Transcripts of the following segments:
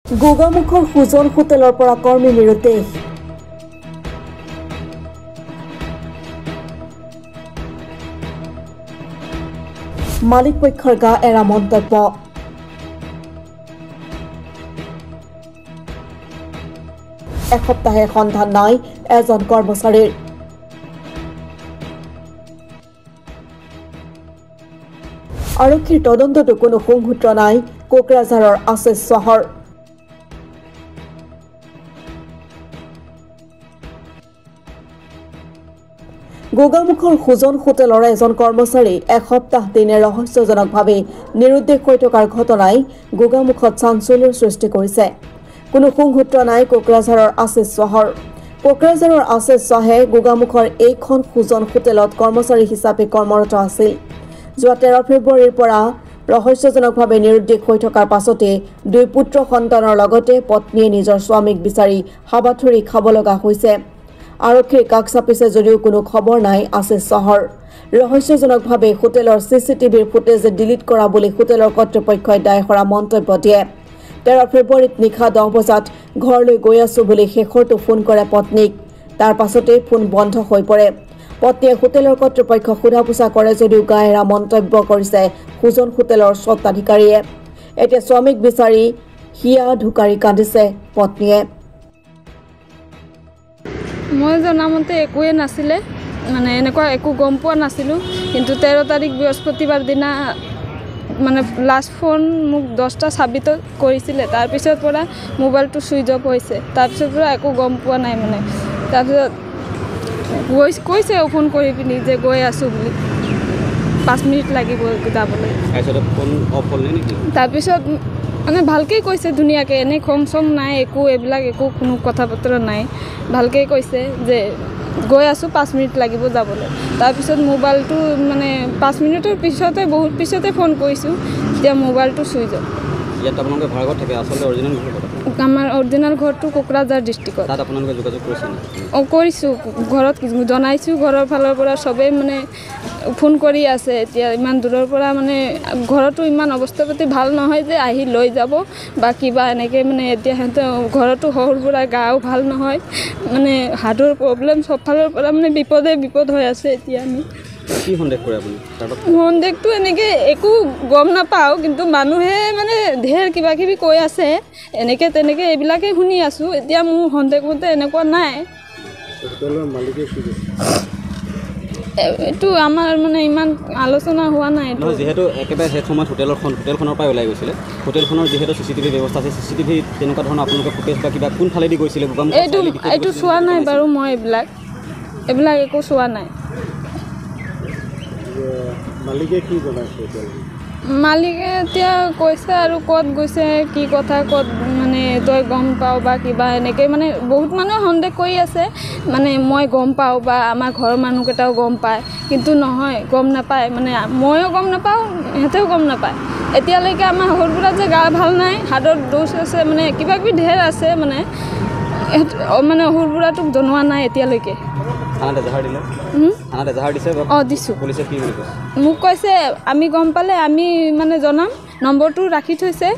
গোগামুখৰ সুজন হোটেলৰ পৰা কৰ্মী নিৰুদ্দেশ। মালিক পক্ষৰ গা এৰা মন্তব্য। এসপ্তাহে সন্ধান নাই এজন কৰ্মচাৰীৰ। আৰক্ষীৰ তদন্ততো কোনো সংসূত্ৰ নাই কোকৰাঝাৰৰ আছেছ চহৰ। গোগামুখৰ সুজন হোটেলৰ এজন কৰ্মচাৰী এসপ্তাহ দিনে ৰহস্যজনকভাৱে নিৰুদ্দেশ হৈ থকাৰ ঘটনাই গোগামুখত চাঞ্চল্যৰ সৃষ্টি কৰিছে। কোনো সংসূত্ৰ নাই কোকৰাঝাৰৰ আছেছ চহৰ। কোকৰাঝাৰৰ আছেছ চাহে গোগামুখৰ এইখন সুজন হোটেলত কৰ্মচাৰী হিচাপে কৰ্মৰত আছিল। যোৱা 13 ফেব্ৰুৱাৰীৰ পৰা ৰহস্যজনকভাৱে নিৰুদ্দেশ হৈ থকাৰ পাছতে দুই পুত্ৰ সন্তানৰ লগতে পত্নীয়ে নিজৰ স্বামীক বিচাৰি হাবাথুৰি খাব লগা হৈছে। আৰক্ষীৰ কাষ চাপিছে যদিও কোনো খবৰ নাই আছেছ চহৰ। ৰহস্যজনকভাৱে হোটেলৰ চিচিটিভিৰ ফুটেজ ডিলিট কৰা বুলি হোটেলৰ কৰ্তৃপক্ষই দায় কৰা মন্তব্য দিয়ে। 13 ফেব্ৰুৱাৰীত নিশা 10 বজাত ঘৰলৈ গৈ আছো বুলি শেষৰটো ফোন কৰে পত্নীক। তাৰ পাছতেই ফোন বন্ধ হৈ পৰে। পত্নীয়ে হোটেলৰ কৰ্তৃপক্ষক সোধা পোছা কৰে যদিও গা এৰা মন্তব্য কৰিছে সুজন হোটেলৰ স্বত্বাধিকাৰীয়ে। এতিয়া স্বামীক বিচাৰি হিয়া ঢুকাৰি কান্দিছে পত্নীয়ে। মই জনামতে একোৱে নাছিলে, মানে এনেকুৱা একো গম পোৱা নাছিলোঁ। কিন্তু 13 তাৰিখ বৃহস্পতিবাৰ দিনা মানে লাষ্ট ফোন মোক 10:26 কৰিছিলে। তাৰপিছৰ পৰা মোবাইলটো ছুইচ অফ হৈছে। তাৰপিছৰ পৰা একো গম পোৱা নাই মানে। তাৰপিছত কৈছে ফোন কৰি পিনি যে গৈ আছোঁ বুলি, 5 মিনিট লাগিব যাবলৈ। তাৰপিছত মানে ভালকৈ কৈছে ধুনীয়াকৈ, এনেই খং চং নাই একো, এইবিলাক একো কোনো কথা বতৰা নাই। ভালকৈ কৈছে যে গৈ আছোঁ, 5 মিনিট লাগিব যাবলৈ। তাৰপিছত মোবাইলটো মানে 5 মিনিটৰ পিছতে বহুত পিছতে ফোন কৰিছোঁ, এতিয়া মোবাইলটো ছুইচ অফ। ইয়াত আপোনালোকে ভাড়া ঘৰত থাকে, আচলতে অৰিজিনেল ঘৰ ক'ত? আমাৰ অৰিজিনেল ঘৰটো কোকৰাঝাৰ ডিষ্ট্ৰিক্টত। তাত আপোনালোকে যোগাযোগ কৰিছেনে? কৰিছোঁ, ঘৰত জনাইছোঁ। ঘৰৰ ফালৰ পৰা চবেই মানে ফোন কৰি আছে। এতিয়া ইমান দূৰৰ পৰা মানে ঘৰতো ইমান অৱস্থা পাতি ভাল নহয় যে আহি লৈ যাব বা কিবা এনেকৈ মানে। এতিয়া সিহঁতে ঘৰতো সৰুবোৰা গাও ভাল নহয়, মানে হাৰ্টৰ প্ৰব্লেম, চব ফালৰ পৰা মানে বিপদ হৈ আছে। এতিয়া আমি কি সন্দেহ কৰে আপুনি? সন্দেহটো এনেকৈ একো গম নাপাওঁ, কিন্তু মানুহে মানে ঢেৰ কিবা কিবি কৈ আছে, এনেকৈ তেনেকৈ এইবিলাকেই শুনি আছোঁ। এতিয়া মোৰ সন্দেহ মতে এনেকুৱা নাই। এইটো আমাৰ মানে ইমান আলোচনা হোৱা নাই। যিহেতু একেবাৰে শেষ সময়ত হোটেলখনৰ পৰাই ওলাই গৈছিলে, হোটেলখনৰ যিহেতু চিচিটিভি ব্যৱস্থা আছে, চিচিটিভি তেনেকুৱা ধৰণৰ আপোনালোকে ফুটেজ বা কিবা কোনফালেদি গৈছিলে? এইটো চোৱা নাই বাৰু মই, এইবিলাক একো চোৱা নাই। মালিকে কি জনাইছে? মালিকে এতিয়া কৈছে আৰু ক'ত গৈছে, কি কথা, ক'ত মানে তই গম পাওঁ বা কিবা এনেকৈ মানে বহুত মানুহে সন্দেহ কৰি আছে। মানে মই গম পাওঁ বা আমাৰ ঘৰৰ মানুহকেইটাও গম পায়, কিন্তু নহয়, গম নাপায়। মানে ময়ো গম নাপাওঁ, সিহঁতেও গম নাপায়। এতিয়ালৈকে আমাৰ সৰুবোৰা যে গা ভাল নাই, হাৰ্টৰ দোষ আছে, মানে কিবা কিবি ঢেৰ আছে, মানে সৰুবোৰাটোক জনোৱা নাই এতিয়ালৈকে। দিছোঁ। মোক কৈছে আমি গম পালে আমি মানে জনাম, নম্বৰটো ৰাখি থৈছে।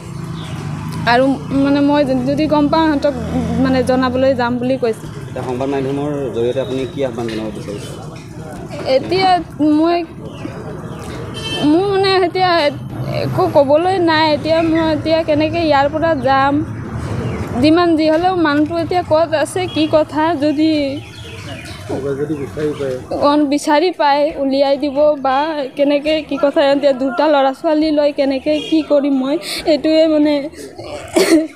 আৰু মানে মই যদি গম পাওঁ সিহঁতক মানে জনাবলৈ যাম বুলি কৈছে। সংবাদ মাধ্যমৰ জৰিয়তে আপুনি কি আহ্বান জনাব বিচাৰিছে? এতিয়া মোৰ মানে এতিয়া একো ক'বলৈ নাই। এতিয়া কেনেকৈ ইয়াৰ পৰা যাম, যিমান যি হ'লেও মানুহটো এতিয়া ক'ত আছে, কি কথা, যদি বিচাৰি পায় উলিয়াই দিব বা কেনেকৈ কি কথা। এতিয়া 2টা ল'ৰা ছোৱালী লৈ কেনেকৈ কি কৰিম মই, এইটোৱে মানে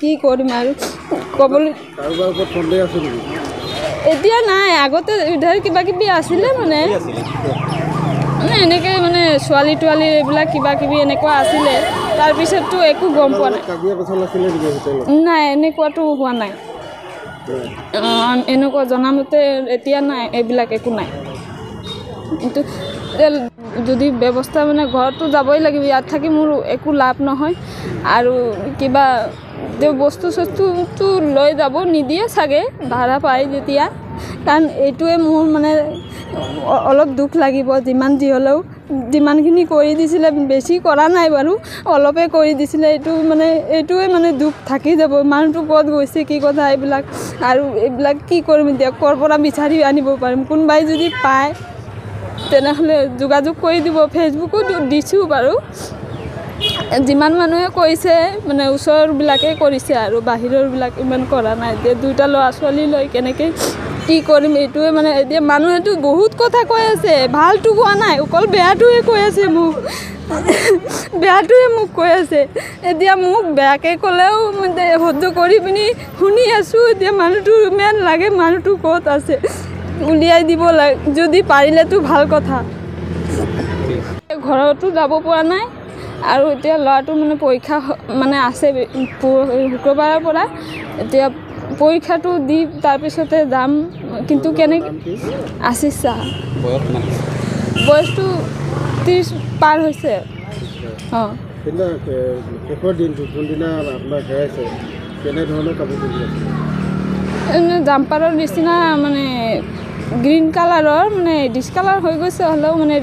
কি কৰিম আৰু ক'বলৈ। এতিয়া নাই, আগতে ধৰ কিবা কিবি আছিলে, মানে এনেকৈ মানে ছোৱালী তোৱালী এইবিলাক কিবা কিবি এনেকুৱা আছিলে। তাৰপিছততো একো গম পোৱা নাই। নাই, এনেকুৱাতো হোৱা নাই। এনেকুৱা জনামতে এতিয়া নাই, এইবিলাক একো নাই। কিন্তু যদি ব্যৱস্থা মানে ঘৰতো যাবই লাগিব, ইয়াত থাকি মোৰ একো লাভ নহয়। আৰু কিবা বস্তু চস্তুটো লৈ যাব নিদিয়ে চাগে, ভাড়া পায় যেতিয়া। কাৰণ এইটোৱে মোৰ মানে অলপ দুখ লাগিব যিমান যি হ'লেও যিমানখিনি কৰি দিছিলে বেছি কৰা নাই বাৰু অলপে কৰি দিছিলে এইটোৱে মানে দুখ থাকি যাব মানুহটো ক'ত গৈছে কি কথা এইবিলাক আৰু এইবিলাক কি কৰিম এতিয়া ক'ৰ পৰা বিচাৰি আনিব পাৰিম কোনোবাই যদি পায় তেনেহ'লে যোগাযোগ কৰি দিব ফেচবুকতো দিছোঁ বাৰু যিমান মানুহে কৰিছে মানে ওচৰবিলাকে কৰিছে আৰু বাহিৰৰবিলাক ইমান কৰা নাই এতিয়া দুটা ল'ৰা ছোৱালী লৈ কেনেকৈ কি কৰিম এইটোৱে মানে এতিয়া মানুহেতো বহুত কথা কৈ আছে ভালটো কোৱা নাই অকল বেয়াটোৱে কৈ আছে বেয়াটোৱে মোক কৈ আছে এতিয়া মোক বেয়াকৈ ক'লেও সহ্য কৰি পিনি শুনি আছোঁ এতিয়া মানুহটো ইমান লাগে মানুহটো ক'ত আছে উলিয়াই দিব লাগে যদি পাৰিলেতো ভাল কথা ঘৰতো যাব পৰা নাই আৰু এতিয়া ল'ৰাটো মানে পৰীক্ষা মানে আছে শুক্ৰবাৰৰ পৰা এতিয়া পৰীক্ষাটো দি তাৰপিছতে যাম কিন্তু কেনেকৈ আশিষ চাহ বয়সটো 30 পাৰ হৈছে অঁ জাম্পাৰৰ নিচিনা মানে গ্ৰীণ কালাৰৰ মানে ডিছকালাৰ হৈ গৈছে হ'লেও মানে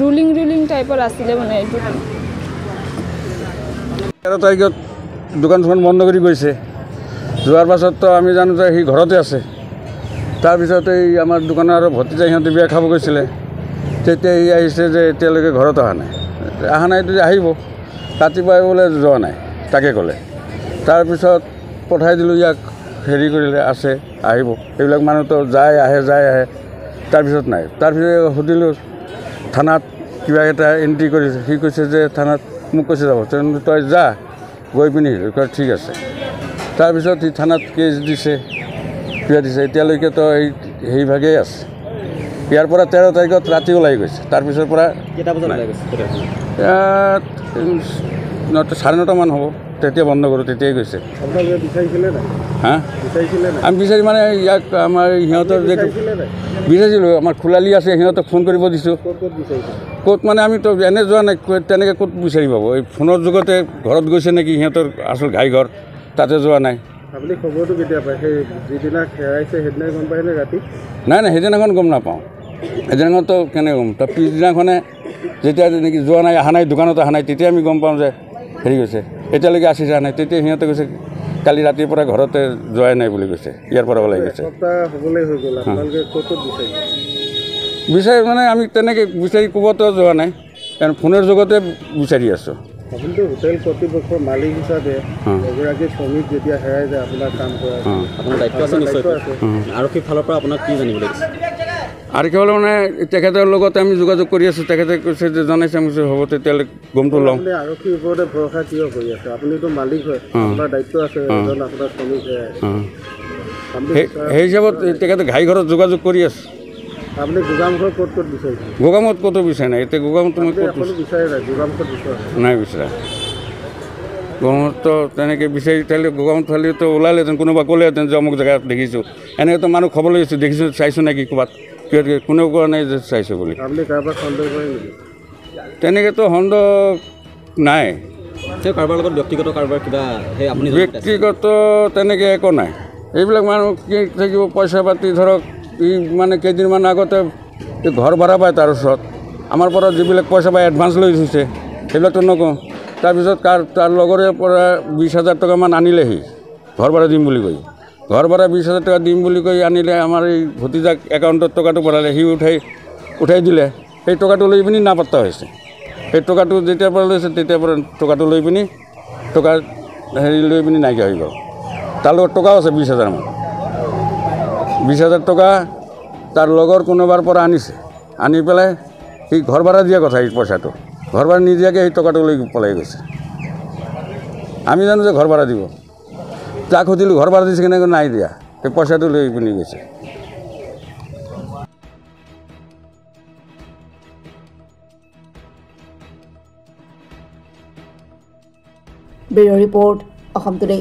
ৰুলিং টাইপৰ আছিলে মানে এইটো 13 তাৰিখত দোকানখন বন্ধ কৰি গৈছে যোৱাৰ পাছততো আমি জানো যে সি ঘৰতে আছে তাৰপিছত এই আমাৰ দোকানৰ আৰু ভতিজা সিহঁতে বিয়া খাব গৈছিলে তেতিয়া সি আহিছে যে এতিয়ালৈকে ঘৰত অহা নাই যদি আহিব ৰাতিপুৱাই বোলে যোৱা নাই তাকে ক'লে তাৰপিছত পঠাই দিলোঁ ইয়াক হেৰি কৰিলে আছে আহিব এইবিলাক মানুহতো যায় আহে তাৰপিছত নাই তাৰপিছত সুধিলোঁ থানাত কিবা এটা এণ্ট্ৰি কৰিছে সি কৈছে যে থানাত মোক কৈছে যাব তই যা গৈ পিনি ঠিক আছে তাৰপিছত সি থানাত কেছ দিছে কিবা দিছে এতিয়ালৈকেতো সেইভাগেই আছে ইয়াৰ পৰা 13 তাৰিখত ৰাতি ওলাই গৈছে তাৰপিছৰ পৰা কেইটা বজাত ওলাই গৈছে 9:30 মান হ'ব তেতিয়া বন্ধ কৰোঁ তেতিয়াই গৈছে হা আমি বিচাৰি মানে ইয়াক আমাৰ সিহঁতৰ যে বিচাৰিছিলোঁ আমাৰ খোলালি আছে সিহঁতক ফোন কৰিব দিছোঁ ক'ত মানে আমিতো এনে যোৱা নাই তেনেকৈ ক'ত বিচাৰি পাব এই ফোনৰ যুগতে ঘৰত গৈছে নেকি সিহঁতৰ আচল ঘাই ঘৰ তাতে যোৱা নাই আপুনি খবৰটো কেতিয়া পায় সেই যিদিনা হেৰাইছে সেইদিনাই গম পায়নে ৰাতি নাই সেইদিনাখন গম নাপাওঁ সেইদিনাখনতো কেনেকৈ গম তাৰ পিছদিনাখনে যেতিয়া নেকি যোৱা নাই অহা নাই দোকানত অহা নাই তেতিয়া আমি গম পাওঁ যে হেৰি গৈছে এতিয়ালৈকে আশিষ অহা নাই তেতিয়া সিহঁতে কৈছে কালি ৰাতিৰ পৰা ঘৰতে যোৱাই নাই বুলি কৈছে ইয়াৰ পৰা ওলাই গৈছে বিচাৰি মানে আমি তেনেকৈ বিচাৰি ক'বতো যোৱা নাই কাৰণ ফোনৰ যুগতে বিচাৰি আছোঁ আপুনিতো হোটেল কৰ্তৃপক্ষৰ মালিক হিচাপে এগৰাকী শ্ৰমিক যেতিয়া হেৰাই যায় আপোনাৰ কাম কৰা আপোনাৰ দায়িত্ব আছে নিশ্চয় আৰক্ষীৰ ফালৰ পৰা আপোনাক কি জানিব লাগিছে আৰক্ষী ফালৰ মানে তেখেতৰ লগত আমি যোগাযোগ কৰি আছোঁ তেখেতে কৈছে যে জনাইছে আমি হ'ব তেতিয়াহ'লে গমটো লওঁ আৰক্ষীৰ ওপৰতে ভৰসা কিয় কৰি আছে আপুনিতো মালিক হয় আপোনাৰ দায়িত্ব আছে এজন আপোনাৰ শ্ৰমিক হেৰাই সেই হিচাপত তেখেতে ঘাই ঘৰত যোগাযোগ কৰি আছে আপুনি গোগামুখৰ ক'ত বিচাৰিছে গোগামুখত ক'তো বিচাৰি নাই এতিয়া গোগামুখত মই ক'ত বিচাৰে নাই গোগামুখত বিচৰা নাই বিচৰা গোগামুখতো তেনেকৈ বিচাৰি থাকিলে গোগামুখ থালিতো ওলালেহেঁতেন কোনোবা ক'লেহেঁতেন যে অমুক জেগাত দেখিছোঁ এনেকৈতো মানুহ খবৰ লৈ আছোঁ দেখিছোঁ চাইছোঁ নেকি ক'ৰবাত কোনেও কোৱা নাই যে চাইছোঁ বুলি আপুনি কাৰোবাক সন্দেহ কৰে নেকি তেনেকৈতো সন্দেহ নাই তেওঁ কাৰোবাৰ লগত ব্যক্তিগত কাৰোবাৰ কিবা সেই আপুনি ব্যক্তিগত তেনেকৈ একো নাই এইবিলাক মানুহ কি থাকিব পইচা পাতি ধৰক ই মানে কেইদিনমান আগতে ঘৰ ভাড়া পায় তাৰ ওচৰত আমাৰ পৰা যিবিলাক পইচা পায় এডভান্স লৈ থৈছে সেইবিলাকতো নকওঁ তাৰপিছত তাৰ লগৰে পৰা 20,000 টকামান আনিলেহি ঘৰ ভাড়া দিম বুলি কৈ ঘৰ ভাড়া 20,000 টকা দিম বুলি কৈ আনিলে আমাৰ এই ভতিজাক একাউণ্টত টকাটো ভৰালে সি উঠাই দিলে সেই টকাটো লৈ পিনি নাপাত্তা হৈছে সেই টকাটো যেতিয়াৰ পৰা লৈছে তেতিয়াৰ পৰা টকাটো লৈ পিনি টকা হেৰি লৈ পিনি নাইকিয়া হৈ গ'ল তাৰ লগত টকাও আছে 20,000 মান 20,000 টকা তাৰ লগৰ কোনোবাৰ পৰা আনিছে আনি পেলাই সি ঘৰ ভাড়া দিয়া কথা এই পইচাটো ঘৰ ভাড়া নিদিয়াকৈ সেই টকাটো লৈ পলাই গৈছে আমি জানো যে ঘৰ ভাড়া দিব তাক সুধিলোঁ ঘৰ ভাড়া দিছে কেনেকৈ নাই দিয়া সেই পইচাটো লৈ পিনি গৈছে ব্যুৰ ৰিপৰ্ট অসম টুডে।